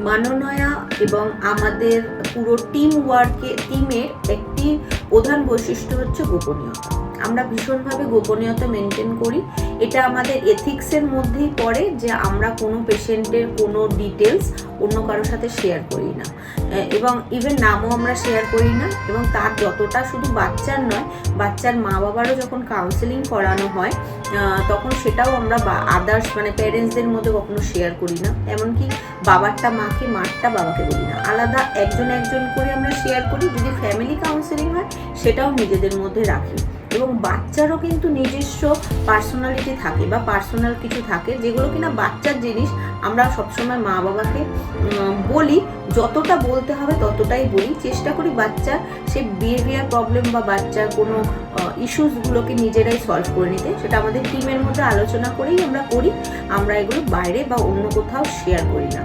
মাননয়া এবং আমাদের পুরো টিমের একটি প্রধান বৈশিষ্ট্য হচ্ছে গোপনীয়তা। আমরা ভীষণভাবে গোপনীয়তা মেনটেন করি। এটা আমাদের এথিক্সের মধ্যেই পড়ে যে আমরা কোনো পেশেন্টের কোনো ডিটেলস অন্য কারোর সাথে শেয়ার করি না, এবং ইভেন নামও আমরা শেয়ার করি না। এবং তার যতটা শুধু বাচ্চার নয়, বাচ্চার মা বাবারও যখন কাউন্সেলিং করানো হয় তখন সেটাও আমরা আদার্স মানে প্যারেন্টসদের মধ্যে কখনো শেয়ার করি না। এমনকি বাবারটা মাকে, মারটা বাবাকে বলি না, আলাদা একজন একজন করে আমরা শেয়ার করি। যদি ফ্যামিলি কাউন্সেলিং হয় সেটাও নিজেদের মধ্যে রাখি। এবং বাচ্চারও কিন্তু নিজস্ব পার্সোনালিটি থাকে বা পার্সোনাল কিছু থাকে যেগুলো কিনা বাচ্চার জিনিস আমরা সবসময় মা বাবাকে বলি, যতটা বলতে হবে ততটাই বলি। চেষ্টা করি বাচ্চার সে বিহেভিয়ার প্রবলেম বা বাচ্চার কোনো ইস্যুসগুলোকে নিজেরাই সলভ করে নিতে। সেটা আমাদের টিমের মধ্যে আলোচনা করেই আমরা করি। আমরা এগুলো বাইরে বা অন্য কোথাও শেয়ার করি না।